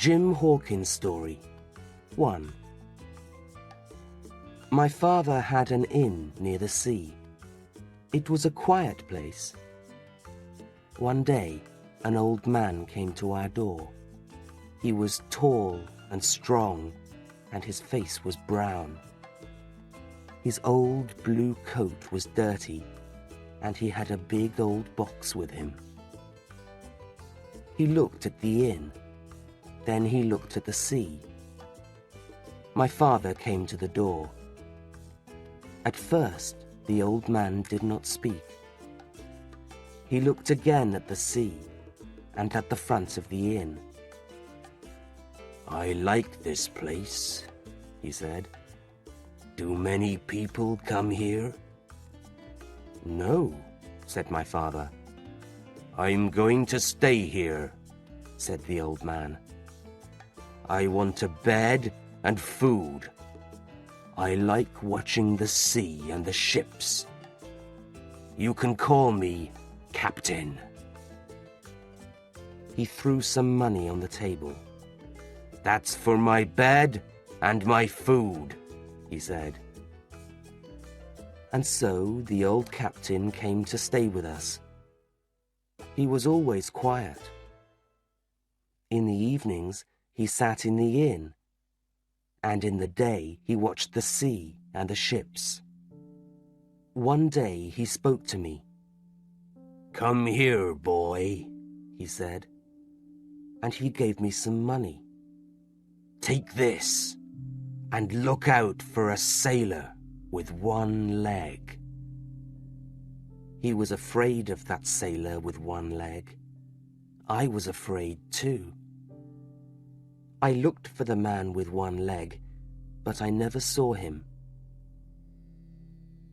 Jim Hawkins Story 1. My father had an inn near the sea. It was a quiet place. One day, an old man came to our door. He was tall and strong, and his face was brown. His old blue coat was dirty, and he had a big old box with him. He looked at the inn. Then he looked at the sea. My father came to the door. At first, the old man did not speak. He looked again at the sea and at the front of the inn. "I like this place," he said. "Do many people come here?" "No," said my father. "I'm going to stay here," said the old man. "I want a bed and food. I like watching the sea and the ships. You can call me Captain." He threw some money on the table. "That's for my bed and my food," he said. And so the old captain came to stay with us. He was always quiet. In the evenings, he sat in the inn, and in the day he watched the sea and the ships. One day he spoke to me. "Come here, boy," he said, and he gave me some money. "Take this, and look out for a sailor with one leg." He was afraid of that sailor with one leg. I was afraid too. I looked for the man with one leg, but I never saw him.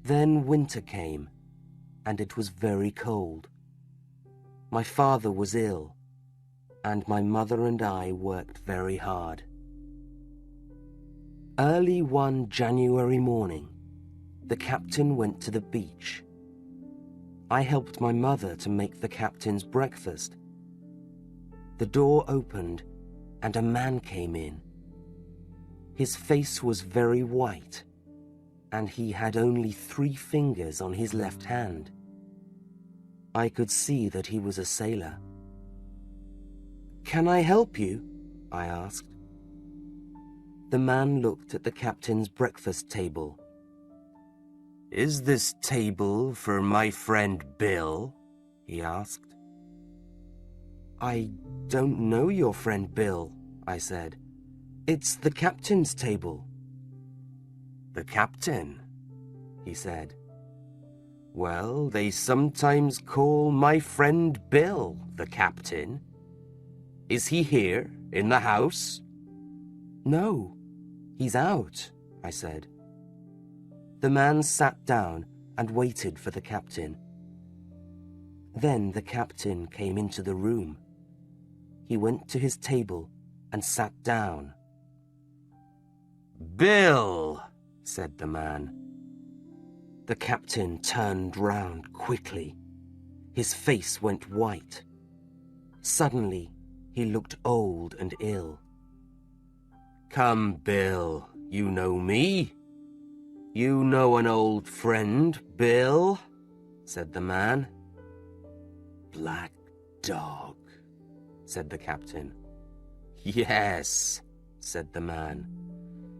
Then winter came, and it was very cold. My father was ill, and my mother and I worked very hard. Early one January morning, the captain went to the beach. I helped my mother to make the captain's breakfast. The door opened, and a man came in. His face was very white, and he had only 3 fingers on his left hand. I could see that he was a sailor. "Can I help you?" I asked. The man looked at the captain's breakfast table. "Is this table for my friend Bill?" he asked. "I don't know your friend Bill," I said. "It's the captain's table." "The captain?" he said. "Well, they sometimes call my friend Bill the captain. Is he here, in the house?" "No, he's out," I said. The man sat down and waited for the captain. Then the captain came into the room. He went to his table and sat down. "Bill," said the man. The captain turned round quickly. His face went white. Suddenly, he looked old and ill. "Come, Bill, you know me. You know an old friend, Bill," said the man. "Black Dog," said the captain. "Yes," said the man.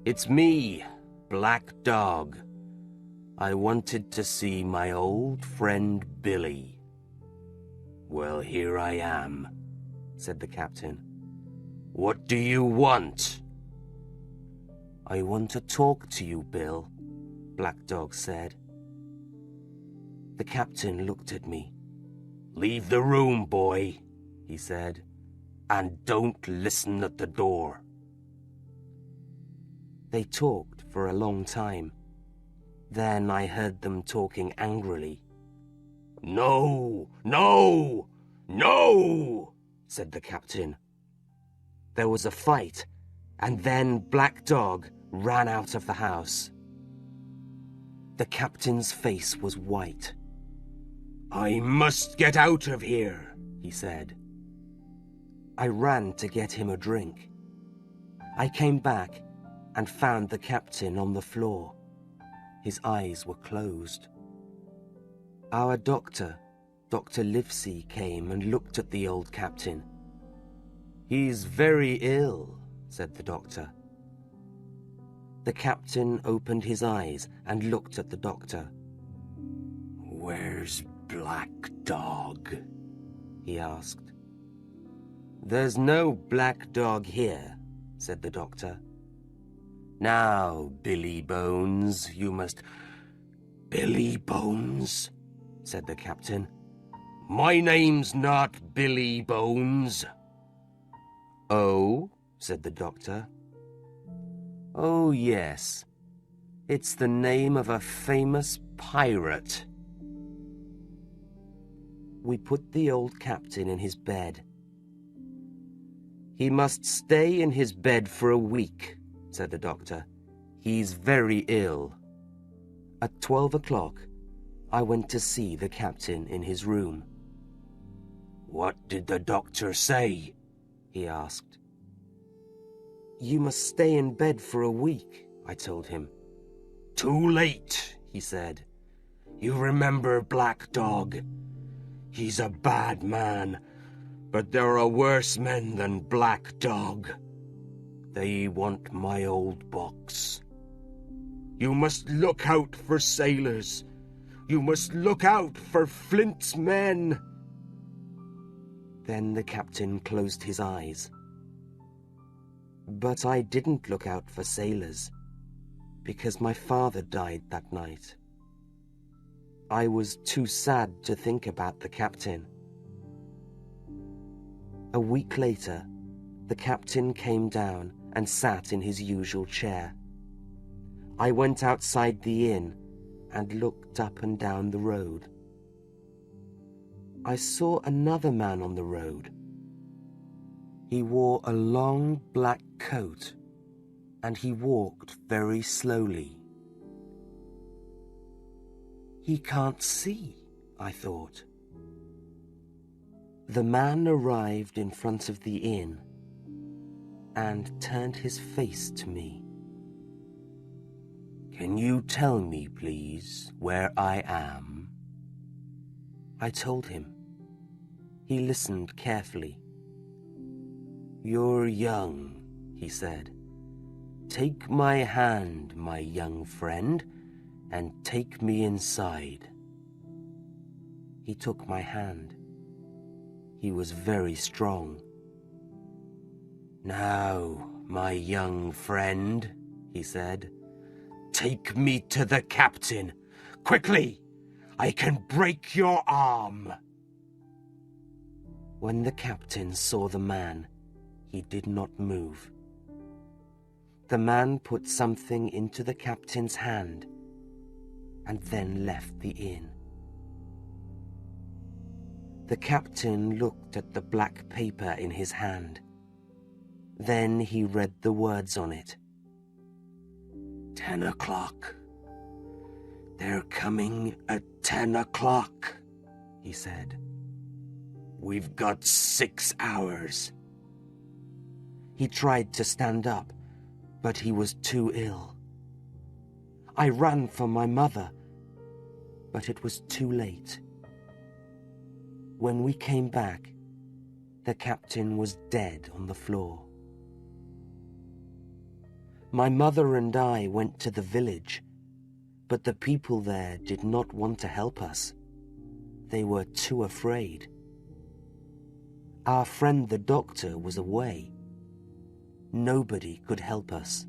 "It's me, Black Dog. I wanted to see my old friend Billy." "Well, here I am," said the captain. "What do you want?" "I want to talk to you, Bill," Black Dog said. The captain looked at me. "Leave the room, boy," he said, "and don't listen at the door." They talked for a long time. Then I heard them talking angrily. "No, no, no," said the captain. There was a fight, and then Black Dog ran out of the house. The captain's face was white. "I must get out of here," he said. I ran to get him a drink. I came back and found the captain on the floor. His eyes were closed. Our doctor, Dr. Livesey, came and looked at the old captain. "He's very ill," said the doctor. The captain opened his eyes and looked at the doctor. "Where's Black Dog?" he asked. "There's no Black Dog here," said the doctor. "Now, Billy Bones, you must—" "Billy Bones?" said the captain. "My name's not Billy Bones." "Oh?" said the doctor. "Oh, yes. It's the name of a famous pirate." We put the old captain in his bed. "He must stay in his bed for a week," said the doctor. "He's very ill." At 12 o'clock, I went to see the captain in his room. "What did the doctor say?" he asked. "You must stay in bed for a week," I told him. "Too late," he said. "You remember Black Dog? He's a bad man, but there are worse men than Black Dog. They want my old box. You must look out for sailors. You must look out for Flint's men." Then the captain closed his eyes. But I didn't look out for sailors, because my father died that night. I was too sad to think about the captain. A week later, the captain came down and sat in his usual chair. I went outside the inn and looked up and down the road. I saw another man on the road. He wore a long black coat, and he walked very slowly. "He can't see," I thought. The man arrived in front of the inn and turned his face to me. "Can you tell me, please, where I am?" I told him. He listened carefully. "You're young," he said. "Take my hand, my young friend, and take me inside." He took my hand. He was very strong. "Now, my young friend," he said, "take me to the captain. Quickly! I can break your arm." When the captain saw the man, he did not move. The man put something into the captain's hand and then left the inn. The captain looked at the black paper in his hand. Then he read the words on it. 10 o'clock. They're coming at 10 o'clock, he said. We've got 6 hours. He tried to stand up, but he was too ill. I ran for my mother, but it was too late. When we came back, the captain was dead on the floor. My mother and I went to the village, but the people there did not want to help us. They were too afraid. Our friend the doctor was away. Nobody could help us.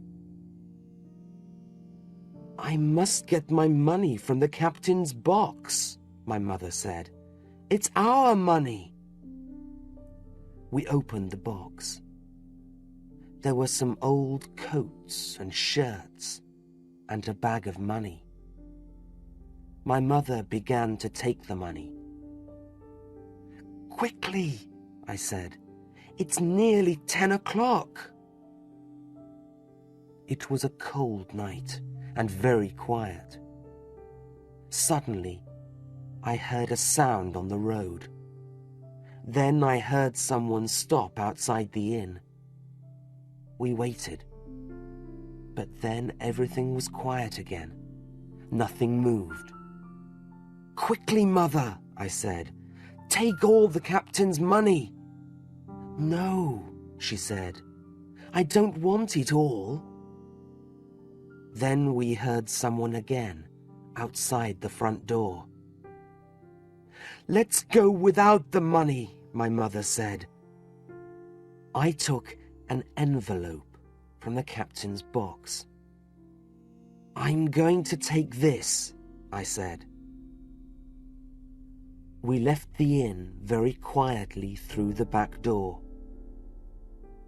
"I must get my money from the captain's box," my mother said. "It's our money." We opened the box. There were some old coats and shirts and a bag of money. My mother began to take the money. "Quickly," I said. "It's nearly 10 o'clock." It was a cold night and very quiet. Suddenly, I heard a sound on the road. Then I heard someone stop outside the inn. We waited. But then everything was quiet again. Nothing moved. "Quickly, Mother," I said. "Take all the captain's money." "No," she said. "I don't want it all." Then we heard someone again, outside the front door. "Let's go without the money," my mother said. I took an envelope from the captain's box. "I'm going to take this," I said. We left the inn very quietly through the back door.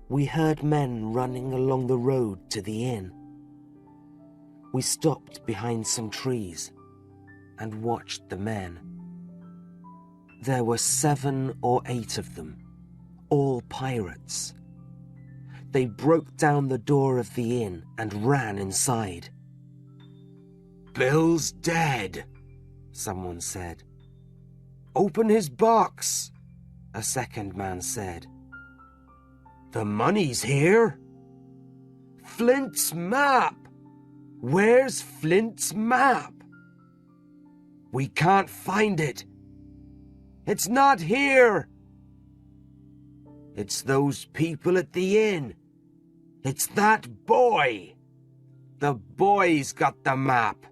We heard men running along the road to the inn. We stopped behind some trees and watched the men. There were 7 or 8 of them, all pirates. They broke down the door of the inn and ran inside. "Bill's dead," someone said. "Open his box," a second man said. "The money's here." "Flint's map! Where's Flint's map?" "We can't find it." "It's not here." "It's those people at the inn. It's that boy. The boy's got the map.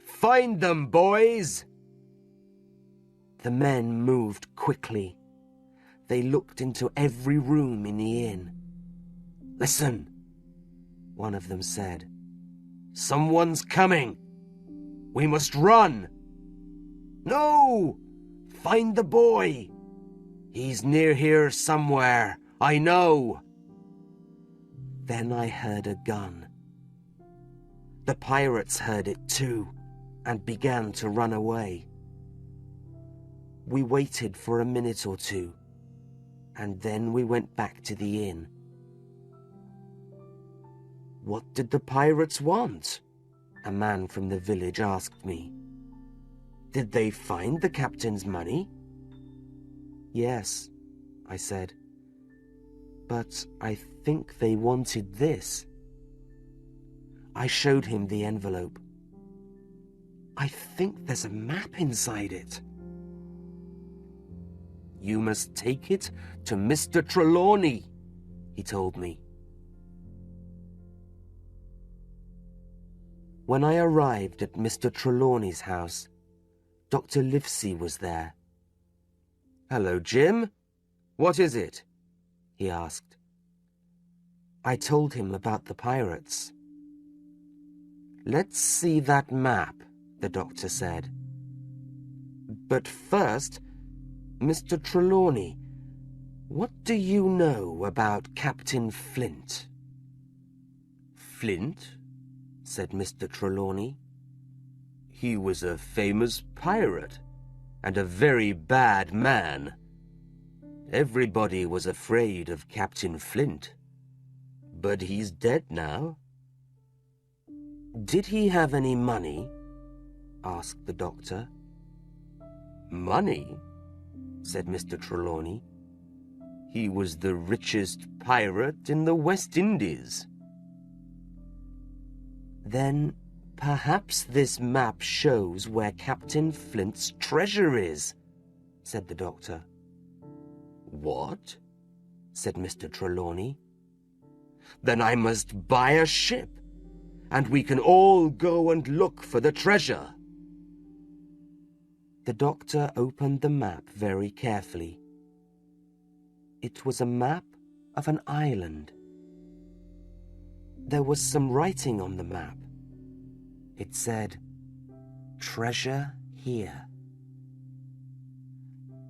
Find them, boys." The men moved quickly. They looked into every room in the inn. "Listen," one of them said. "Someone's coming. We must run." "No! Find the boy. He's near here somewhere, I know." Then I heard a gun. The pirates heard it too and began to run away. We waited for a minute or two, and then we went back to the inn. "What did the pirates want?" a man from the village asked me. "Did they find the captain's money?" "Yes," I said. "But I think they wanted this." I showed him the envelope. "I think there's a map inside it." "You must take it to Mr. Trelawney," he told me. When I arrived at Mr. Trelawney's house, Dr. Livesey was there. "Hello, Jim. What is it?" he asked. I told him about the pirates. "Let's see that map," the doctor said. "But first, Mr. Trelawney, what do you know about Captain Flint?" "Flint?" said Mr. Trelawney. "He was a famous pirate and a very bad man. Everybody was afraid of Captain Flint. But he's dead now." "Did he have any money?" asked the doctor. "Money?" said Mr. Trelawney. "He was the richest pirate in the West Indies." "Then perhaps this map shows where Captain Flint's treasure is," said the doctor. "What?" said Mr. Trelawney. "Then I must buy a ship, and we can all go and look for the treasure." The doctor opened the map very carefully. It was a map of an island. There was some writing on the map. It said, "Treasure here."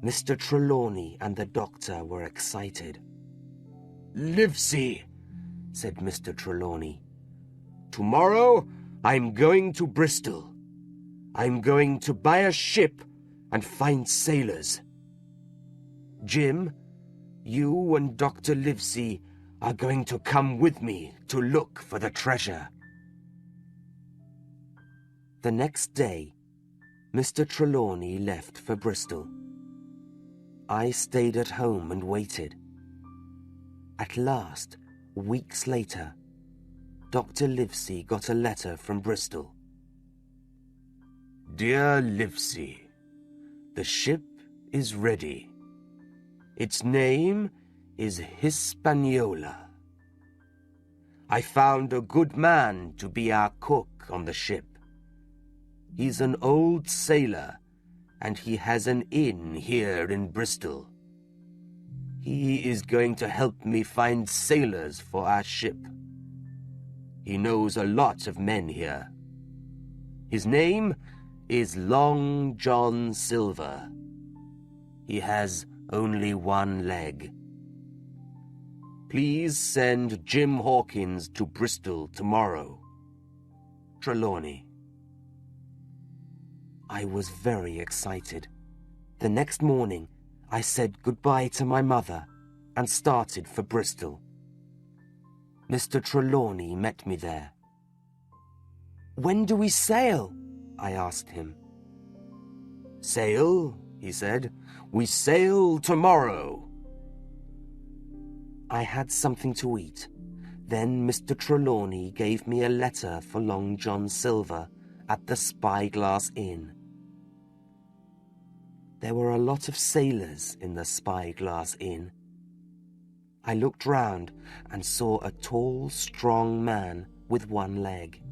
Mr. Trelawney and the doctor were excited. "Livesey," said Mr. Trelawney, "tomorrow I'm going to Bristol. I'm going to buy a ship and find sailors. Jim, you and Dr. Livesey are going to come with me to look for the treasure." The next day, Mr. Trelawney left for Bristol. I stayed at home and waited. At last, Weeks later, Dr. Livesey got a letter from Bristol. Dear Livesey, the ship is ready. Its name is Hispaniola. I found a good man to be our cook on the ship. He's an old sailor, and he has an inn here in Bristol. He is going to help me find sailors for our ship. He knows a lot of men here. His name is Long John Silver. He has only one leg. Please send Jim Hawkins to Bristol tomorrow. Trelawney. I was very excited. The next morning, I said goodbye to my mother and started for Bristol. Mr. Trelawney met me there. "When do we sail?" I asked him. "Sail?" he said. "We sail tomorrow." I had something to eat. Then Mr. Trelawney gave me a letter for Long John Silver at the Spyglass Inn. There were a lot of sailors in the Spyglass Inn. I looked round and saw a tall, strong man with one leg.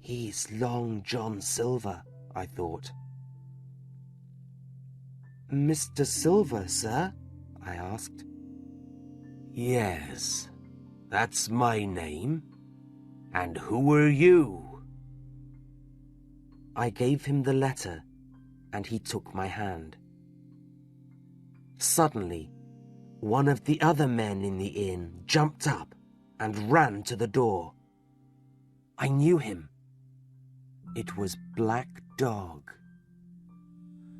"He's Long John Silver," I thought. "Mr. Silver, sir?" I asked. "Yes, that's my name. And who are you?" I gave him the letter, and he took my hand. Suddenly, one of the other men in the inn jumped up and ran to the door. I knew him. It was Black Dog.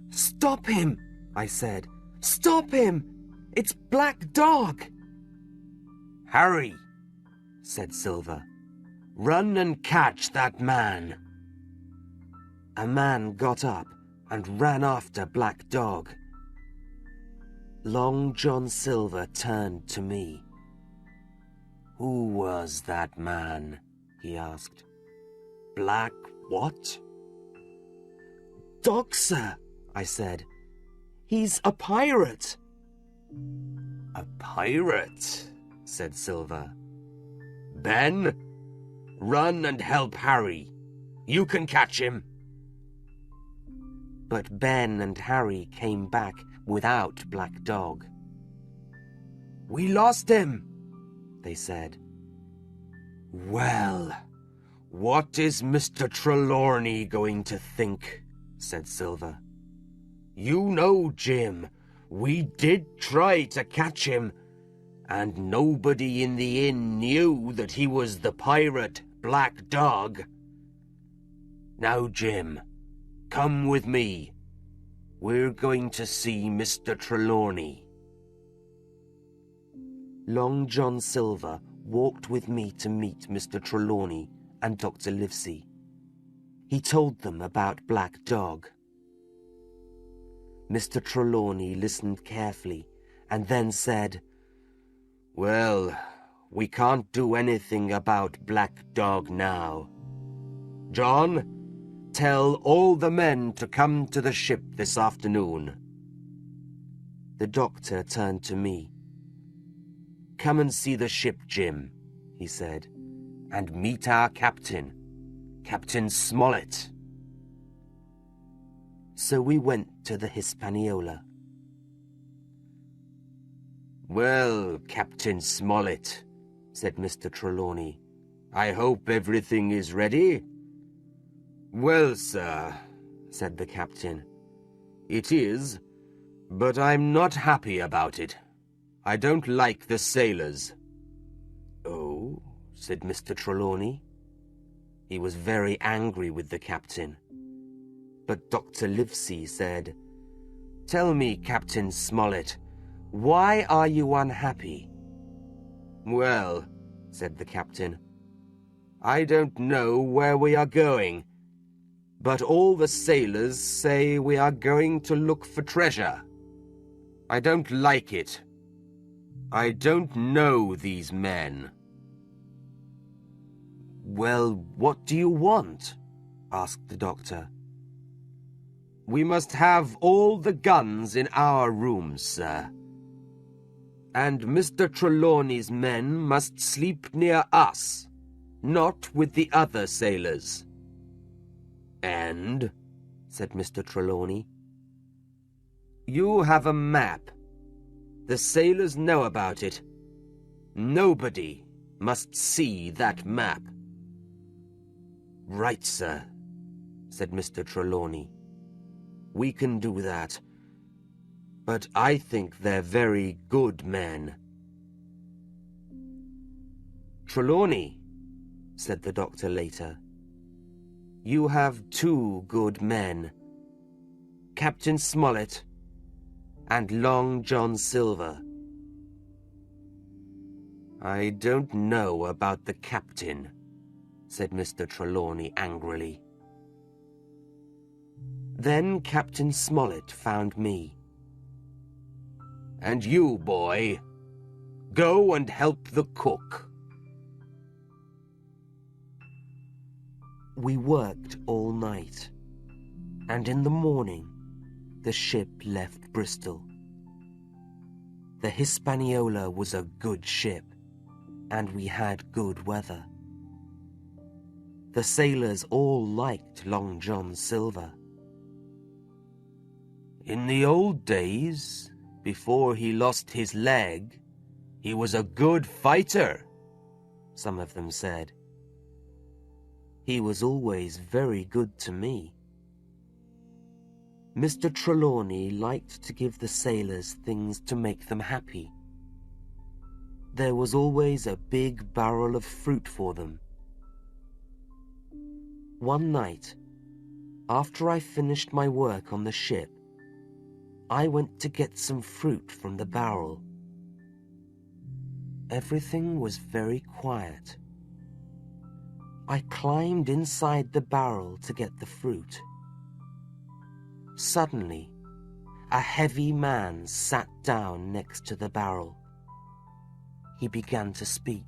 "Stop him!" I said. "Stop him! It's Black Dog!" "Harry," said Silver, "run and catch that man." A man got up and ran after Black Dog. Long John Silver turned to me. "Who was that man?" he asked. "Black what?" "Dog, sir," I said. "He's a pirate." "A pirate?" said Silver. "Ben, run and help Harry. You can catch him." But Ben and Harry came back without Black Dog. "We lost him," they said. "Well, what is Mr. Trelawney going to think?" said Silver. "You know, Jim, we did try to catch him, and nobody in the inn knew that he was the pirate Black Dog. Now, Jim, come with me. We're going to see Mr. Trelawney." Long John Silver walked with me to meet Mr. Trelawney and Dr. Livesey. He told them about Black Dog. Mr. Trelawney listened carefully and then said, "Well, we can't do anything about Black Dog now. John, tell all the men to come to the ship this afternoon." The doctor turned to me. "Come and see the ship, Jim," he said, "and meet our captain, Captain Smollett." So we went to the Hispaniola. "Well, Captain Smollett," said Mr. Trelawney, "I hope everything is ready?" "Well, sir," said the captain, "it is, but I'm not happy about it. I don't like the sailors." "Oh," said Mr. Trelawney. He was very angry with the captain. But Dr. Livesey said, "Tell me, Captain Smollett, why are you unhappy?" "Well," said the captain, "I don't know where we are going, but all the sailors say we are going to look for treasure. I don't like it." I don't know these men. Well, what do you want? Asked the doctor. We must have all the guns in our rooms, sir. And Mr. Trelawney's men must sleep near us, not with the other sailors. And, said Mr. Trelawney, you have a map. The sailors know about it. Nobody must see that map. Right, sir, said Mr. Trelawney. We can do that. But I think they're very good men. Trelawney, said the doctor later, you have 2 good men, Captain Smollett and Long John Silver. I don't know about the captain, said Mr. Trelawney angrily. Then Captain Smollett found me. And you, boy, go and help the cook. We worked all night, and in the morning the ship left Bristol. The Hispaniola was a good ship, and we had good weather. The sailors all liked Long John Silver. In the old days, before he lost his leg, he was a good fighter, some of them said. He was always very good to me. Mr. Trelawney liked to give the sailors things to make them happy. There was always a big barrel of fruit for them. One night, after I finished my work on the ship, I went to get some fruit from the barrel. Everything was very quiet. I climbed inside the barrel to get the fruit. Suddenly, a heavy man sat down next to the barrel. He began to speak.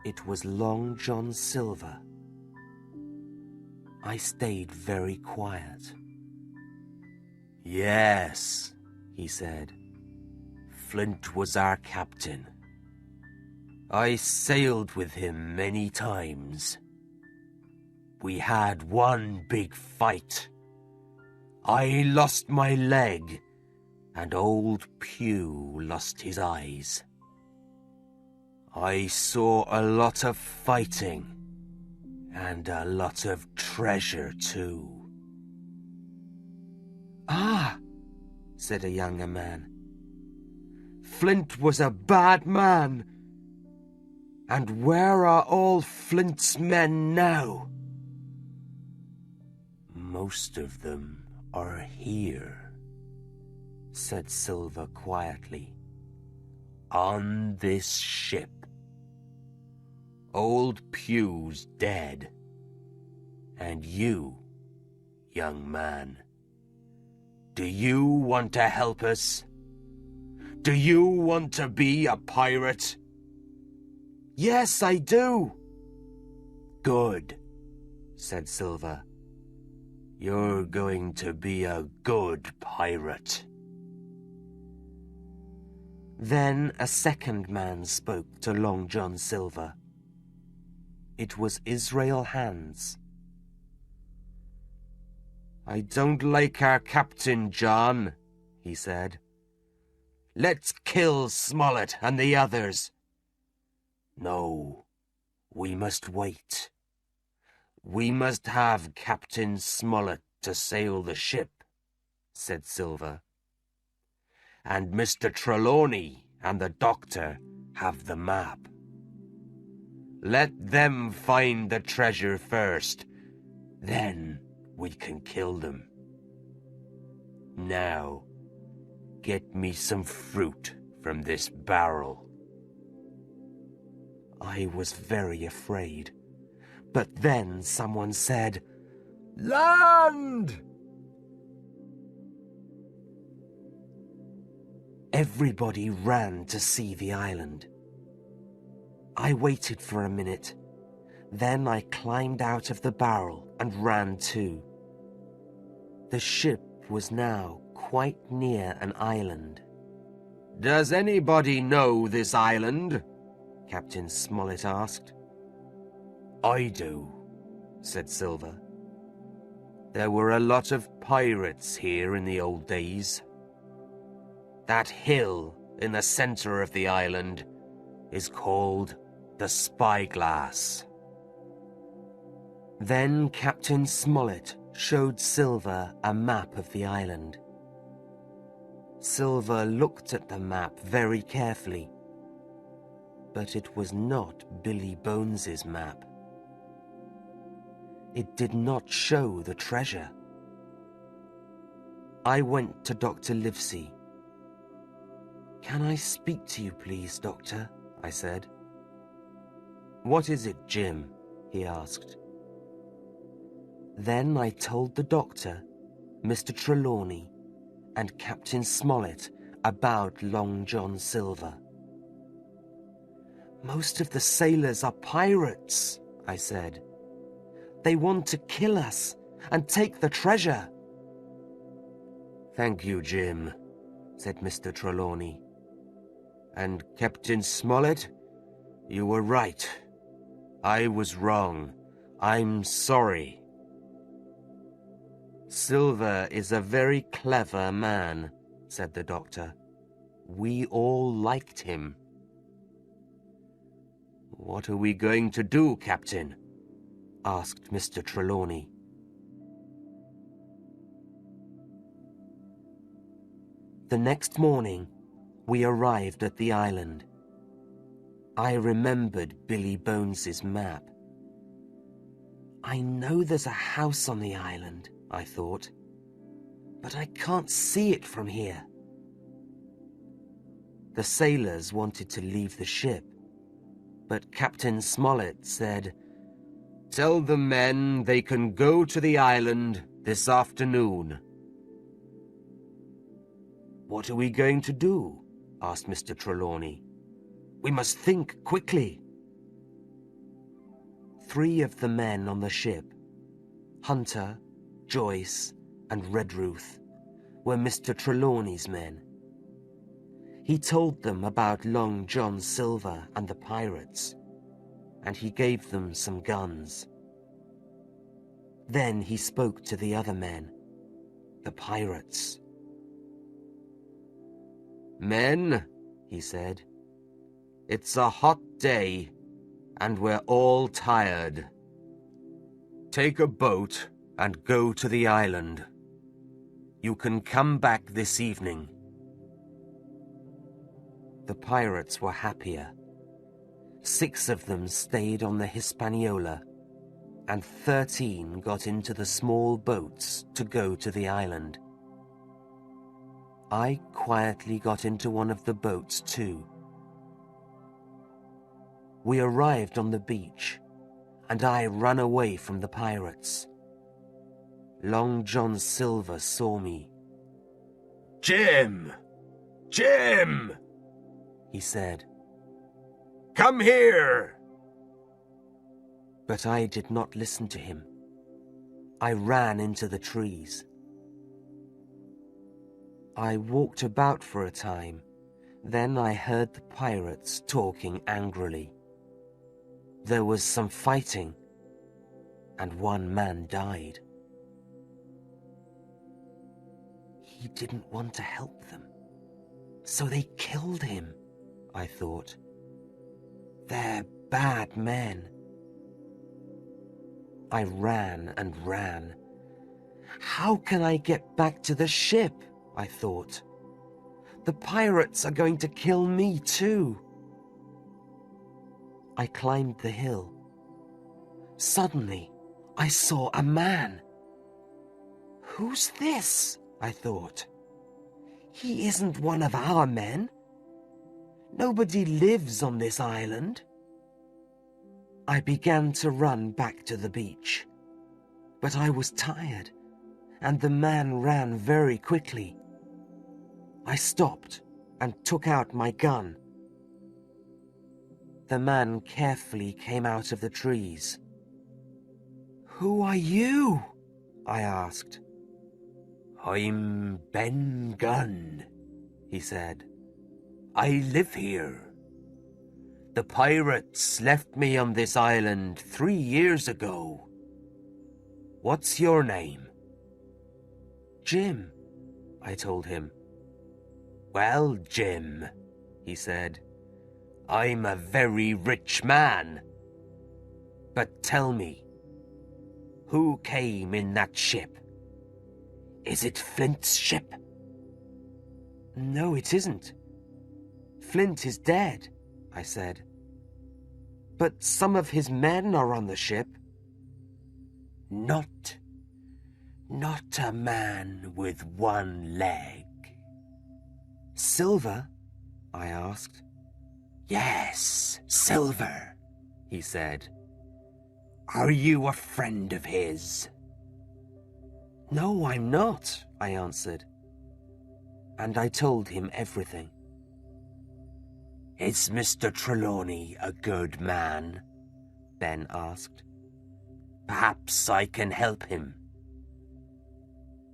It was Long John Silver. I stayed very quiet. Yes, he said. Flint was our captain. I sailed with him many times. We had one big fight. I lost my leg, and old Pew lost his eyes. I saw a lot of fighting, and a lot of treasure too. Ah, said a younger man. Flint was a bad man. And where are all Flint's men now? Most of them are here, said Silver quietly. On this ship. Old Pew's dead. And you, young man, do you want to help us? Do you want to be a pirate? Yes, I do. Good, said Silver. You're going to be a good pirate. Then a second man spoke to Long John Silver. It was Israel Hands. I don't like our captain, John, he said. Let's kill Smollett and the others. No, we must wait. We must have Captain Smollett to sail the ship, said Silver. And Mr. Trelawney and the doctor have the map. Let them find the treasure first, then we can kill them. Now, get me some fruit from this barrel. I was very afraid, but then someone said, "Land!" Everybody ran to see the island. I waited for a minute. Then I climbed out of the barrel and ran too. The ship was now quite near an island. "Does anybody know this island?" Captain Smollett asked. "I do," said Silver. "There were a lot of pirates here in the old days. That hill in the center of the island is called the Spyglass." Then Captain Smollett showed Silver a map of the island. Silver looked at the map very carefully, but it was not Billy Bones's map. It did not show the treasure. I went to Dr. Livesey. "Can I speak to you, please, Doctor?" I said. "What is it, Jim?" he asked. Then I told the doctor, Mr. Trelawney, and Captain Smollett about Long John Silver. "Most of the sailors are pirates," I said. "They want to kill us and take the treasure." "Thank you, Jim," said Mr. Trelawney. "And Captain Smollett, you were right. I was wrong. I'm sorry." "Silver is a very clever man," said the doctor. "We all liked him." "What are we going to do, Captain?" asked Mr. Trelawney. The next morning, we arrived at the island. I remembered Billy Bones's map. "I know there's a house on the island," I thought, "but I can't see it from here." The sailors wanted to leave the ship, but Captain Smollett said, "Tell the men they can go to the island this afternoon." "What are we going to do?" asked Mr. Trelawney. "We must think quickly." 3 of the men on the ship, Hunter, Joyce, and Redruth, were Mr. Trelawney's men. He told them about Long John Silver and the pirates, and he gave them some guns. Then he spoke to the other men, the pirates. "Men," he said, "it's a hot day, and we're all tired. Take a boat and go to the island. You can come back this evening." The pirates were happier. 6 of them stayed on the Hispaniola, and 13 got into the small boats to go to the island. I quietly got into one of the boats too. We arrived on the beach, and I ran away from the pirates. Long John Silver saw me. "Jim! Jim!" he said. "Come here!" But I did not listen to him. I ran into the trees. I walked about for a time. Then I heard the pirates talking angrily. There was some fighting, and 1 man died. He didn't want to help them, so they killed him, I thought. They're bad men. I ran and ran. How can I get back to the ship? I thought. The pirates are going to kill me too. I climbed the hill. Suddenly, I saw a man. Who's this? I thought. He isn't one of our men. Nobody lives on this island. I began to run back to the beach, but I was tired, and the man ran very quickly. I stopped and took out my gun. The man carefully came out of the trees. "Who are you?" I asked. "I'm Ben Gunn," he said. "I live here. The pirates left me on this island 3 years ago. What's your name?" "Jim," I told him. "Well, Jim," he said, "I'm a very rich man. But tell me, who came in that ship? Is it Flint's ship?" "No, it isn't. Flint is dead," I said. "But some of his men are on the ship." Not a man with one leg." "Silver?" I asked. "Yes, Silver," he said. "Are you a friend of his?" "No, I'm not," I answered. And I told him everything. "Is Mr. Trelawney a good man?" Ben asked. "Perhaps I can help him."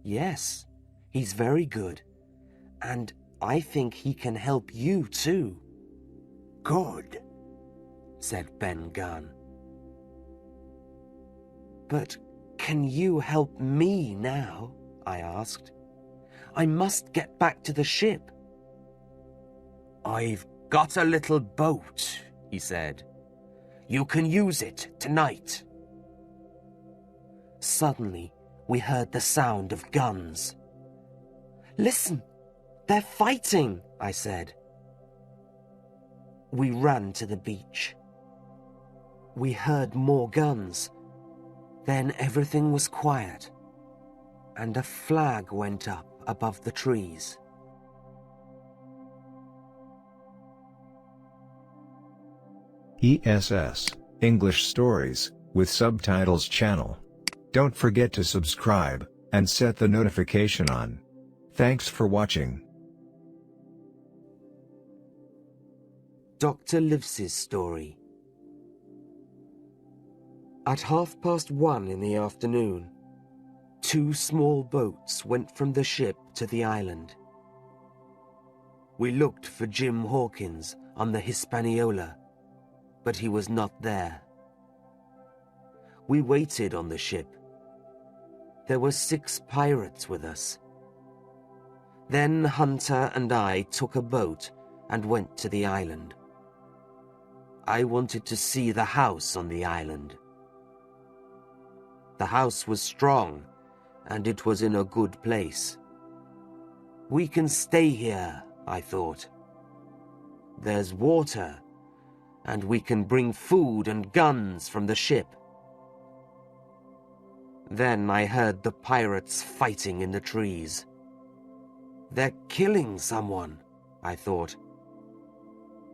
"Yes, he's very good. And I think he can help you too." "Good," said Ben Gunn. "But can you help me now?" I asked. "I must get back to the ship." "I've got a little boat," he said. "You can use it tonight." Suddenly, we heard the sound of guns. "Listen, they're fighting," I said. We ran to the beach. We heard more guns. Then everything was quiet, and a flag went up above the trees. ESS, English Stories, with Subtitles channel. Don't forget to subscribe, and set the notification on. Thanks for watching. Dr. Lives's story. At 1:30 in the afternoon, 2 small boats went from the ship to the island. We looked for Jim Hawkins on the Hispaniola, but he was not there. We waited on the ship. There were 6 pirates with us. Then Hunter and I took a boat and went to the island. I wanted to see the house on the island. The house was strong, and it was in a good place. We can stay here, I thought. There's water, and we can bring food and guns from the ship. Then I heard the pirates fighting in the trees. They're killing someone, I thought.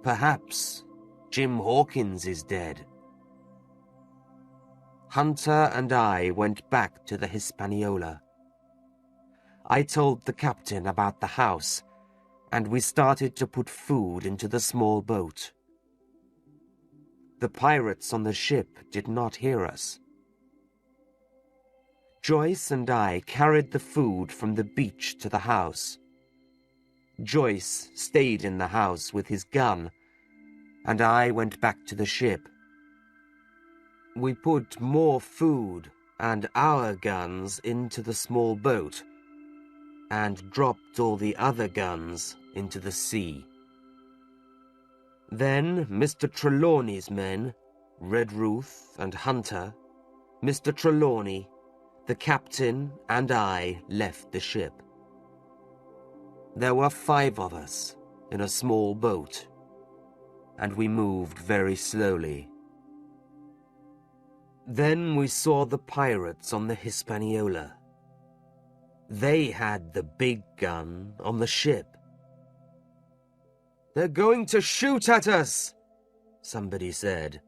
Perhaps Jim Hawkins is dead. Hunter and I went back to the Hispaniola. I told the captain about the house, and we started to put food into the small boat. The pirates on the ship did not hear us. Joyce and I carried the food from the beach to the house. Joyce stayed in the house with his gun, and I went back to the ship. We put more food and our guns into the small boat and dropped all the other guns into the sea. Then Mr. Trelawney's men, Red Ruth and Hunter, Mr. Trelawney, the captain and I left the ship. There were 5 of us in a small boat, and we moved very slowly. Then we saw the pirates on the Hispaniola. They had the big gun on the ship. "They're going to shoot at us," somebody said.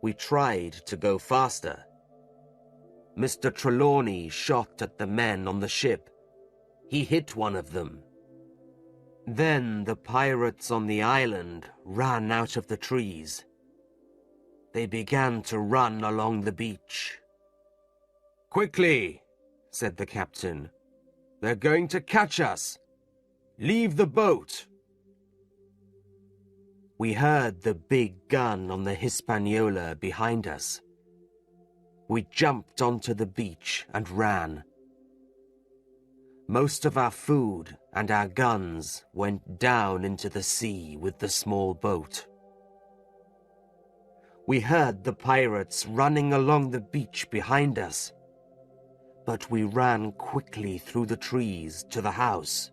We tried to go faster. Mr. Trelawney shot at the men on the ship. He hit one of them. Then the pirates on the island ran out of the trees. They began to run along the beach. "Quickly," said the captain. "They're going to catch us. Leave the boat." We heard the big gun on the Hispaniola behind us. We jumped onto the beach and ran. Most of our food and our guns went down into the sea with the small boat. We heard the pirates running along the beach behind us, but we ran quickly through the trees to the house.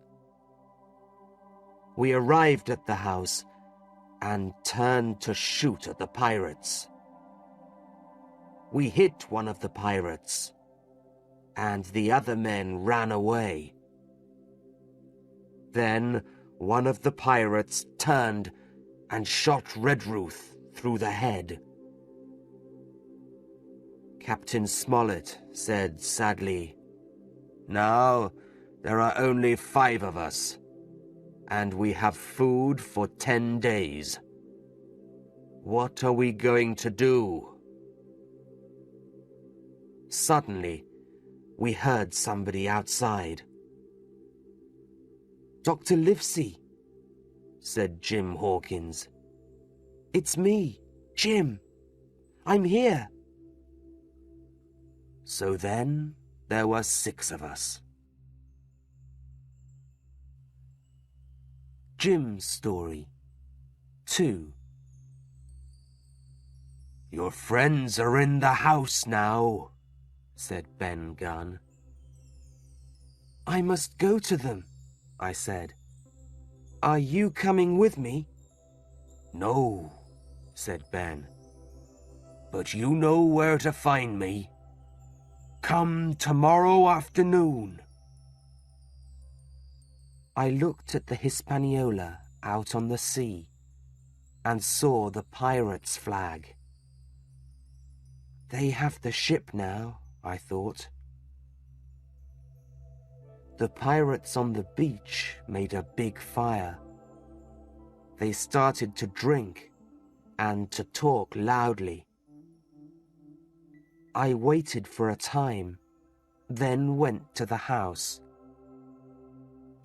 We arrived at the house and turned to shoot at the pirates. We hit one of the pirates, and the other men ran away. Then one of the pirates turned and shot Redruth through the head. Captain Smollett said sadly, "Now there are only 5 of us, and we have food for 10 days. What are we going to do?" Suddenly, we heard somebody outside. "Dr. Livesey," said Jim Hawkins. "It's me, Jim. I'm here." So then there were 6 of us. Jim's story 2. "Your friends are in the house now," said Ben Gunn. "I must go to them," I said. "Are you coming with me?" "No," said Ben. "But you know where to find me. Come tomorrow afternoon." I looked at the Hispaniola out on the sea and saw the pirates' flag. They have the ship now, I thought. The pirates on the beach made a big fire. They started to drink and to talk loudly. I waited for a time, then went to the house.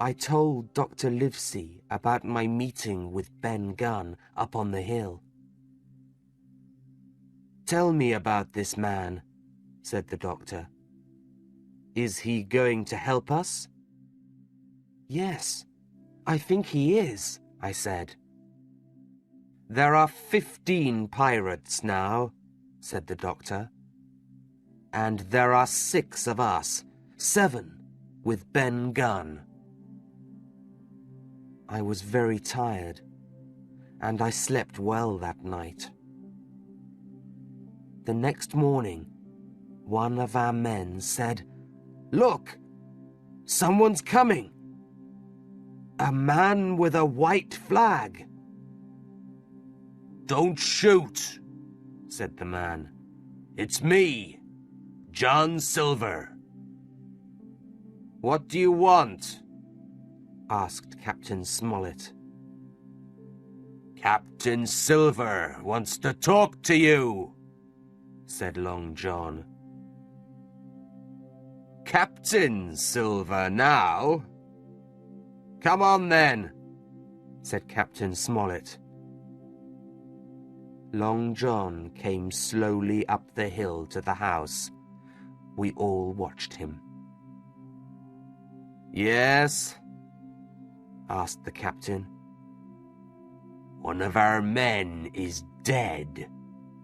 I told Dr. Livesey about my meeting with Ben Gunn up on the hill. "Tell me about this man," said the doctor. "Is he going to help us?" "Yes, I think he is," I said. "There are 15 pirates now," said the doctor. "And there are 6 of us, 7 with Ben Gunn." I was very tired, and I slept well that night. The next morning, one of our men said, "Look, someone's coming. A man with a white flag." "Don't shoot," said the man. "It's me, John Silver." "What do you want?" asked Captain Smollett. "Captain Silver wants to talk to you," said Long John. "Captain Silver now? Come on then," said Captain Smollett. Long John came slowly up the hill to the house. We all watched him. "Yes?" asked the captain. "One of our men is dead,"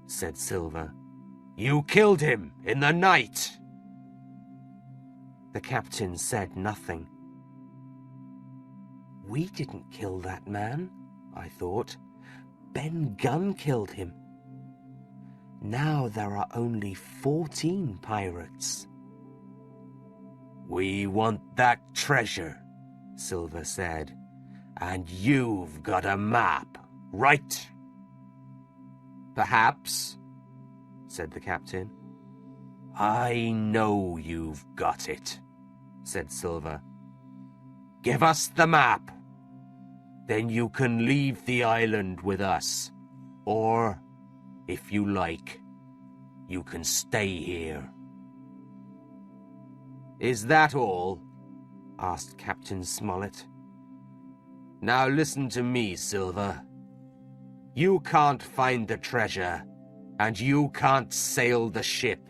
said Silver. "You killed him in the night." The captain said nothing. We didn't kill that man, I thought. Ben Gunn killed him. Now there are only 14 pirates. "We want that treasure," Silver said, "and you've got a map, right?" "Perhaps," said the captain. "I know you've got it," said Silver. "Give us the map." then you can leave the island with us. Or, if you like, you can stay here." "Is that all?" asked Captain Smollett. "Now listen to me, Silver. You can't find the treasure, and you can't sail the ship.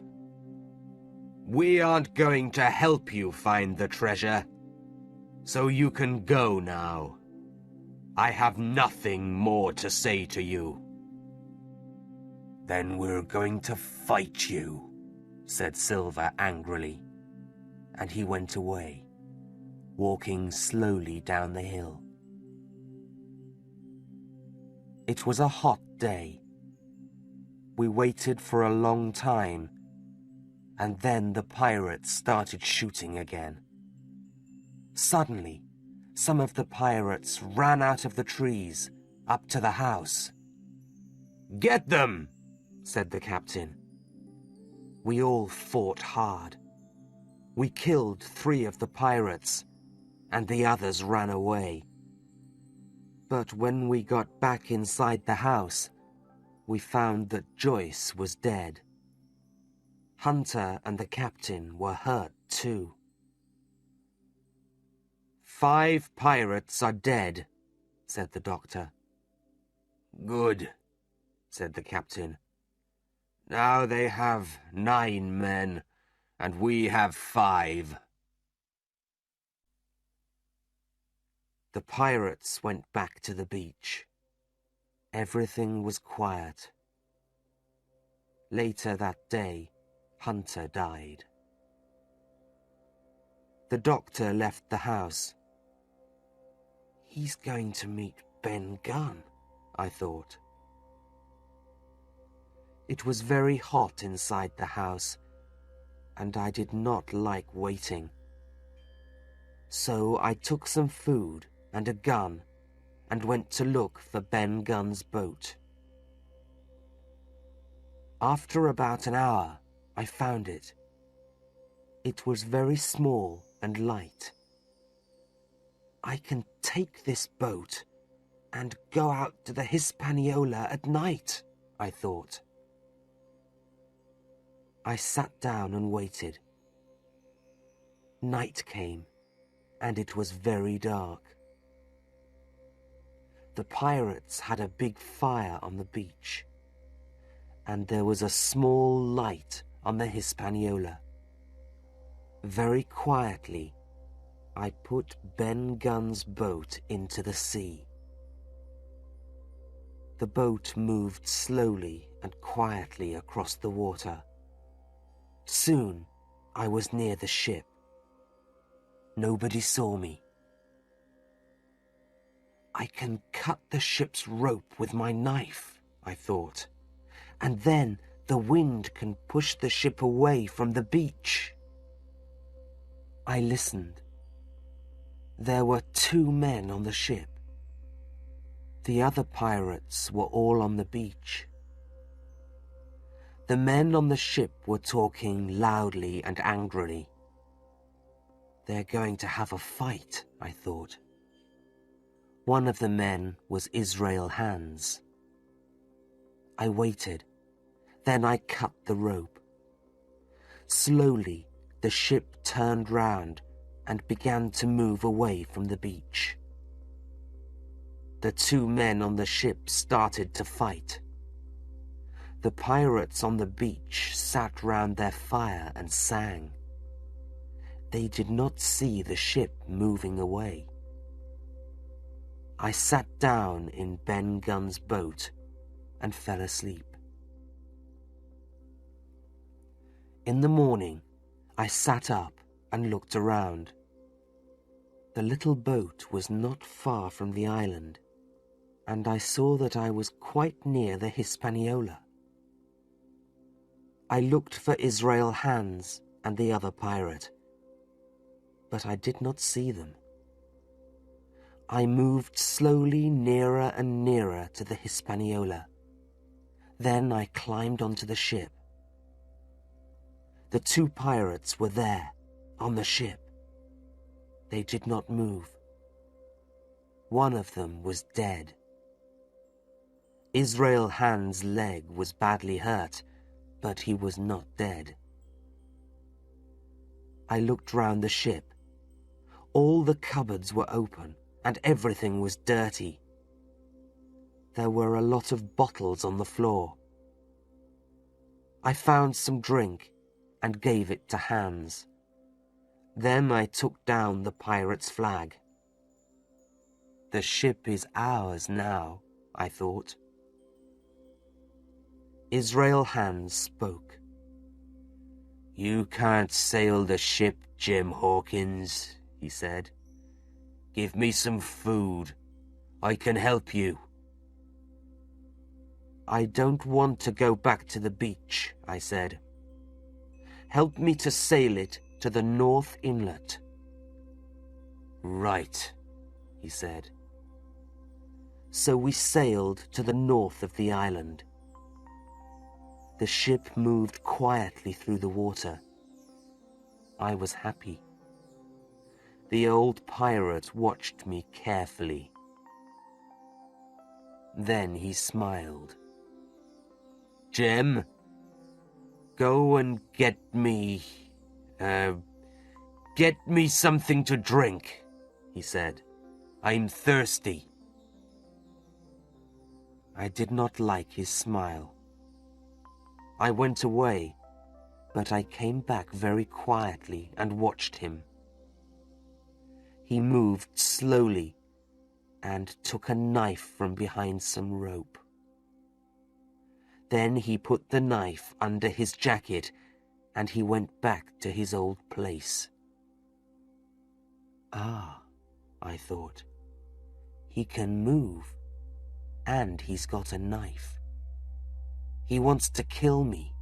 We aren't going to help you find the treasure, so you can go now. I have nothing more to say to you." "Then we're going to fight you," said Silver angrily, and he went away, walking slowly down the hill. It was a hot day. We waited for a long time, and then the pirates started shooting again. Suddenly, some of the pirates ran out of the trees up to the house. "Get them!" said the captain. We all fought hard. We killed 3 of the pirates, and the others ran away. But when we got back inside the house, we found that Joyce was dead. Hunter and the captain were hurt too. "5 pirates are dead," said the doctor. "Good," said the captain. "Now they have 9 men, and we have 5. The pirates went back to the beach. Everything was quiet. Later that day, Hunter died. The doctor left the house. "He's going to meet Ben Gunn," I thought. It was very hot inside the house, and I did not like waiting. So I took some food and a gun and went to look for Ben Gunn's boat. After about an hour, I found it. It was very small and light. "I can take this boat and go out to the Hispaniola at night," I thought. I sat down and waited. Night came, and it was very dark. The pirates had a big fire on the beach, and there was a small light on the Hispaniola. Very quietly, I put Ben Gunn's boat into the sea. The boat moved slowly and quietly across the water. Soon, I was near the ship. Nobody saw me. "I can cut the ship's rope with my knife," I thought, "and then the wind can push the ship away from the beach." I listened. There were 2 men on the ship. The other pirates were all on the beach. The men on the ship were talking loudly and angrily. They're going to have a fight, I thought. One of the men was Israel Hands. I waited. Then I cut the rope. Slowly, the ship turned round and began to move away from the beach. The 2 men on the ship started to fight. The pirates on the beach sat round their fire and sang. They did not see the ship moving away. I sat down in Ben Gunn's boat and fell asleep. In the morning, I sat up and looked around. The little boat was not far from the island, and I saw that I was quite near the Hispaniola. I looked for Israel Hands and the other pirate, but I did not see them. I moved slowly nearer and nearer to the Hispaniola. Then I climbed onto the ship. The 2 pirates were there, on the ship. They did not move. One of them was dead. Israel Hand's leg was badly hurt, but he was not dead. I looked round the ship. All the cupboards were open, and everything was dirty. There were a lot of bottles on the floor. I found some drink and gave it to Hans. Then I took down the pirate's flag. The ship is ours now, I thought. Israel Hands spoke. You can't sail the ship, Jim Hawkins, he said. Give me some food. I can help you. I don't want to go back to the beach, I said. Help me to sail it to the North Inlet. Right, he said. So we sailed to the north of the island. The ship moved quietly through the water. I was happy. The old pirate watched me carefully. Then he smiled. Jim, go and get me something to drink, he said. I'm thirsty. I did not like his smile. I went away, but I came back very quietly and watched him. He moved slowly and took a knife from behind some rope. Then he put the knife under his jacket and he went back to his old place. Ah, I thought, he can move, and he's got a knife. He wants to kill me.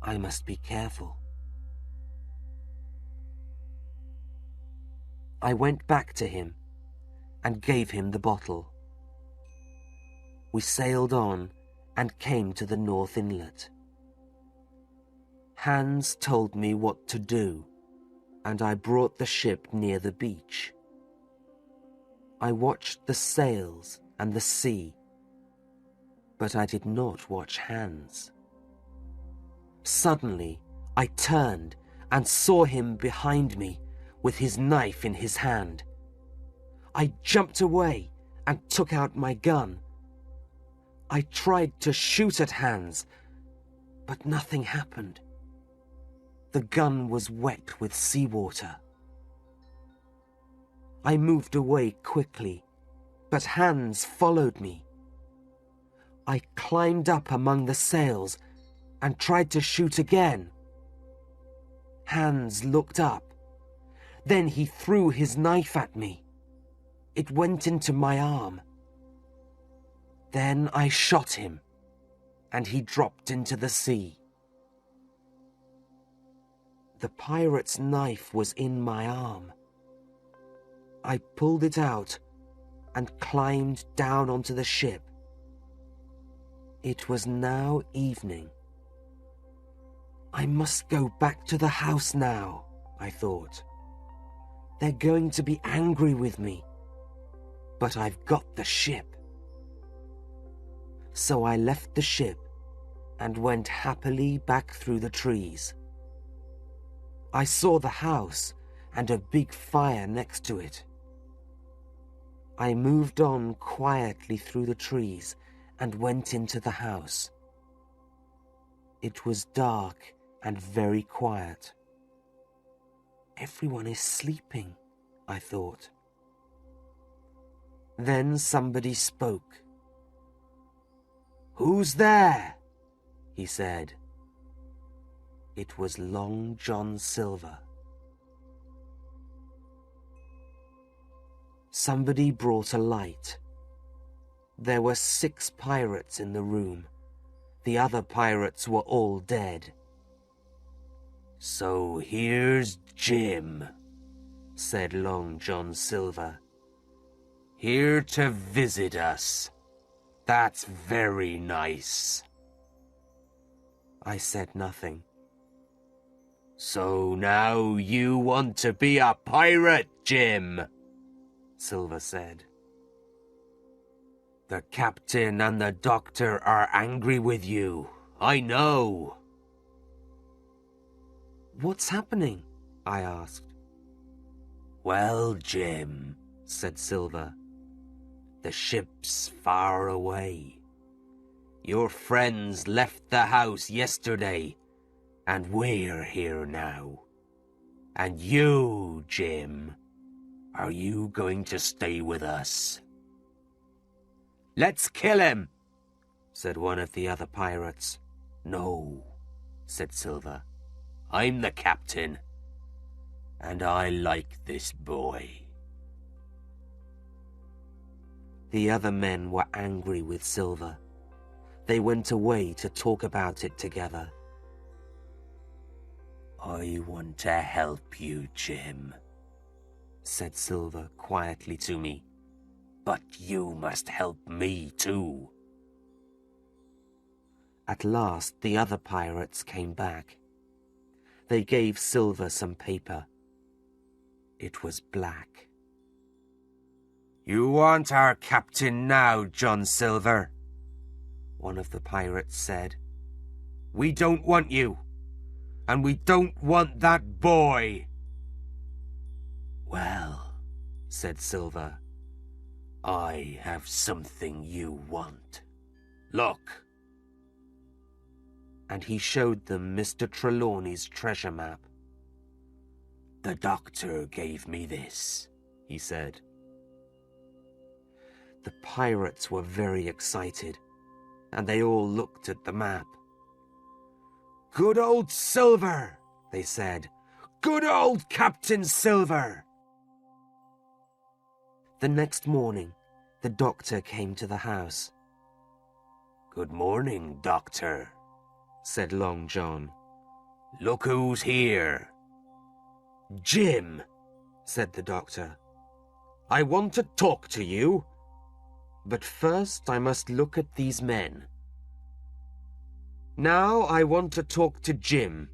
I must be careful. I went back to him and gave him the bottle. We sailed on and came to the North Inlet. Hans told me what to do, and I brought the ship near the beach. I watched the sails and the sea, but I did not watch Hans. Suddenly, I turned and saw him behind me with his knife in his hand. I jumped away and took out my gun. I tried to shoot at Hans, but nothing happened. The gun was wet with seawater. I moved away quickly, but Hans followed me. I climbed up among the sails and tried to shoot again. Hans looked up. Then he threw his knife at me. It went into my arm. Then I shot him, and he dropped into the sea. The pirate's knife was in my arm. I pulled it out and climbed down onto the ship. It was now evening. I must go back to the house now, I thought. They're going to be angry with me, but I've got the ship. So I left the ship and went happily back through the trees. I saw the house and a big fire next to it. I moved on quietly through the trees and went into the house. It was dark and very quiet. Everyone is sleeping, I thought. Then somebody spoke. "Who's there?" he said. It was Long John Silver. Somebody brought a light. There were 6 pirates in the room. The other pirates were all dead. "So here's Jim," said Long John Silver. "Here to visit us. That's very nice." I said nothing. "So now you want to be a pirate, Jim?" Silver said. "The captain and the doctor are angry with you. I know." "What's happening?" I asked. "Well, Jim," said Silver, "the ship's far away. Your friends left the house yesterday, and we're here now. And you, Jim, are you going to stay with us?" "Let's kill him," said one of the other pirates. "No," said Silver. "I'm the captain, and I like this boy." The other men were angry with Silver. They went away to talk about it together. "I want to help you, Jim," said Silver quietly to me. "But you must help me too." At last the other pirates came back. They gave Silver some paper. It was black. "You want our captain now, John Silver," one of the pirates said. "We don't want you, and we don't want that boy." "Well," said Silver, "I have something you want. Look." And he showed them Mr. Trelawney's treasure map. "The doctor gave me this," he said. The pirates were very excited, and they all looked at the map. "Good old Silver," they said. "Good old Captain Silver." The next morning, the doctor came to the house. "Good morning, Doctor," said Long John. "Look who's here." "Jim," said the doctor, "I want to talk to you. But first I must look at these men." "Now I want to talk to Jim,"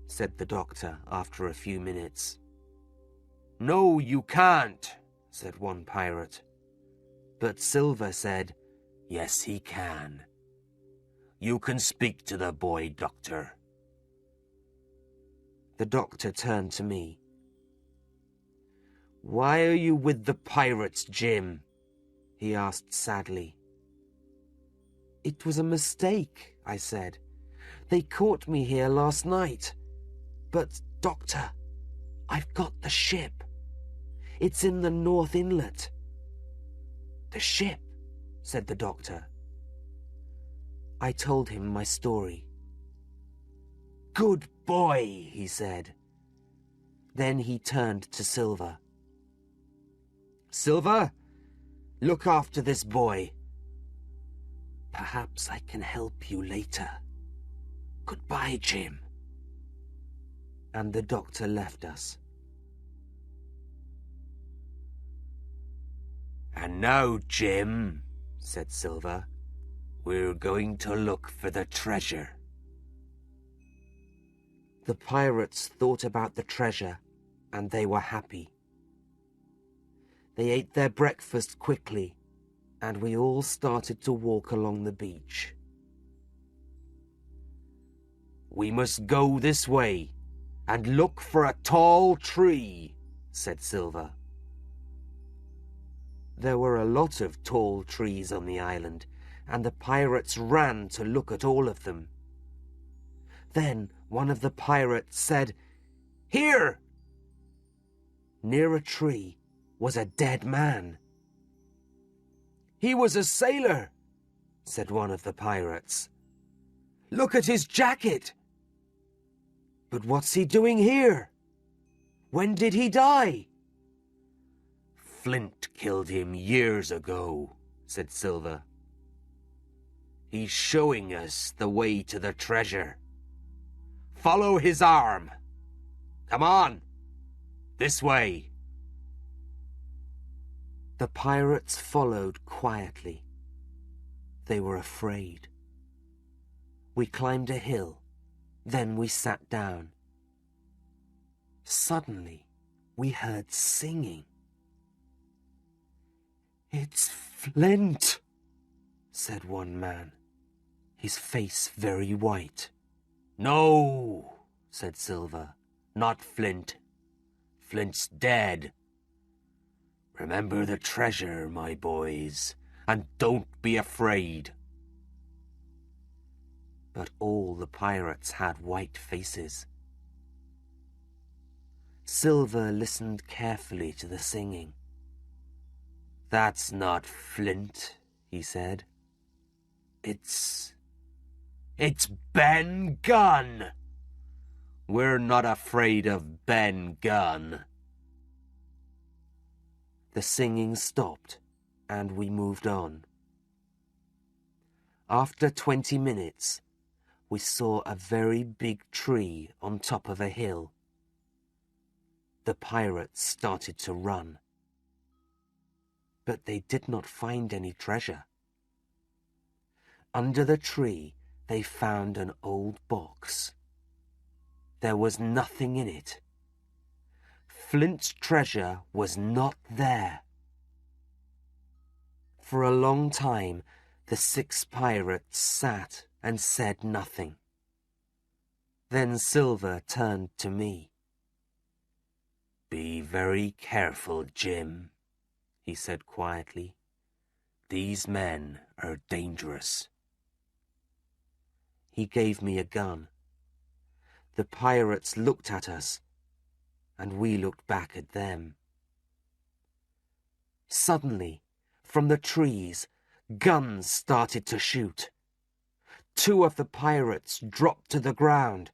said the doctor after a few minutes. "No, you can't," said one pirate. But Silver said, "Yes, he can. You can speak to the boy, Doctor." The doctor turned to me. "Why are you with the pirates, Jim?" he asked sadly. "It was a mistake," I said. "They caught me here last night. But, Doctor, I've got the ship. It's in the North Inlet." "The ship?" said the doctor. I told him my story. "Good boy," he said. Then he turned to Silver. "Silver, look after this boy. Perhaps I can help you later. Goodbye, Jim." And the doctor left us. "And now, Jim," said Silver, "we're going to look for the treasure." The pirates thought about the treasure, and they were happy. They ate their breakfast quickly, and we all started to walk along the beach. "We must go this way and look for a tall tree," said Silver. There were a lot of tall trees on the island, and the pirates ran to look at all of them. Then one of the pirates said, "Here!" Near a tree was a dead man. "He was a sailor," said one of the pirates. "Look at his jacket." "But what's he doing here? When did he die?" "Flint killed him years ago," said Silver. "He's showing us the way to the treasure. Follow his arm. Come on, this way." The pirates followed quietly. They were afraid. We climbed a hill, then we sat down. Suddenly, we heard singing. "It's Flint," said one man, his face very white. "No," said Silver, "not Flint. Flint's dead. Remember the treasure, my boys, and don't be afraid." But all the pirates had white faces. Silver listened carefully to the singing. "That's not Flint," he said. It's Ben Gunn. We're not afraid of Ben Gunn." The singing stopped, and we moved on. After 20 minutes, we saw a very big tree on top of a hill. The pirates started to run, but they did not find any treasure. Under the tree, they found an old box. There was nothing in it. Flint's treasure was not there. For a long time, the 6 pirates sat and said nothing. Then Silver turned to me. "Be very careful, Jim," he said quietly. "These men are dangerous." He gave me a gun. The pirates looked at us, and we looked back at them. Suddenly, from the trees, guns started to shoot. 2 of the pirates dropped to the ground,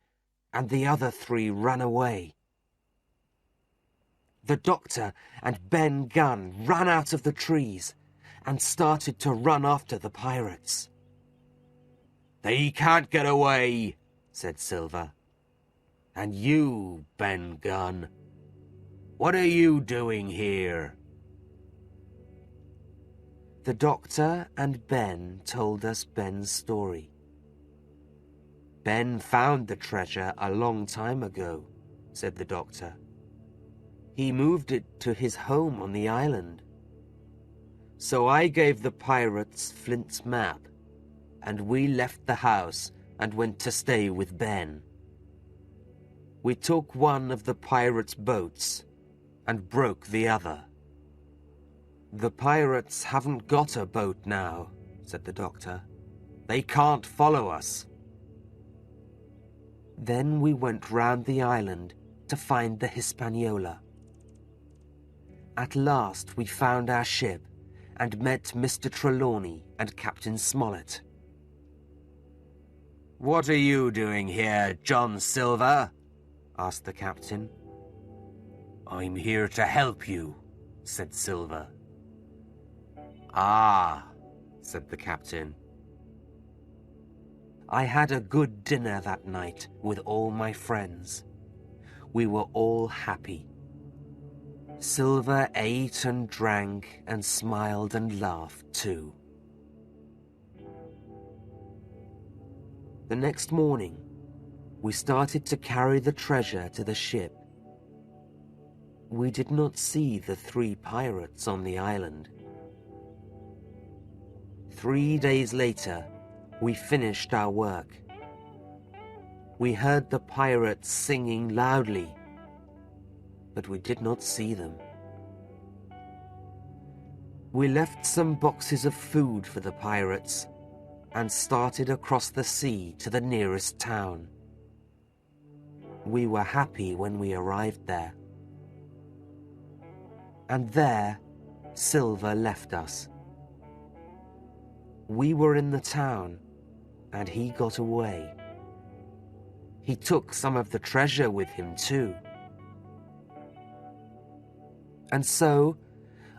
and the other 3 ran away. The doctor and Ben Gunn ran out of the trees and started to run after the pirates. "They can't get away," said Silver. "And you, Ben Gunn, what are you doing here?" The doctor and Ben told us Ben's story. "Ben found the treasure a long time ago," said the doctor. "He moved it to his home on the island. So I gave the pirates Flint's map, and we left the house and went to stay with Ben. We took one of the pirates' boats and broke the other." "The pirates haven't got a boat now," said the doctor. "They can't follow us." Then we went round the island to find the Hispaniola. At last we found our ship and met Mr. Trelawney and Captain Smollett. "What are you doing here, John Silver?" asked the captain. "I'm here to help you," said Silver. "Ah," said the captain. I had a good dinner that night with all my friends. We were all happy. Silver ate and drank and smiled and laughed too. The next morning, we started to carry the treasure to the ship. We did not see the 3 pirates on the island. 3 days later, we finished our work. We heard the pirates singing loudly, but we did not see them. We left some boxes of food for the pirates and started across the sea to the nearest town. We were happy when we arrived there. And there, Silver left us. We were in the town, and he got away. He took some of the treasure with him too. And so,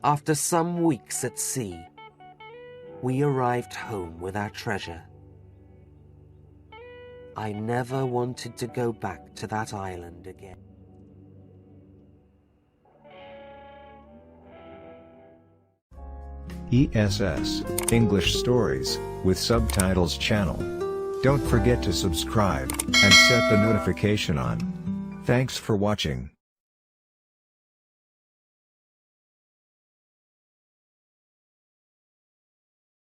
after some weeks at sea, we arrived home with our treasure. I never wanted to go back to that island again. ESS English Stories with Subtitles channel. Don't forget to subscribe and set the notification on. Thanks for watching.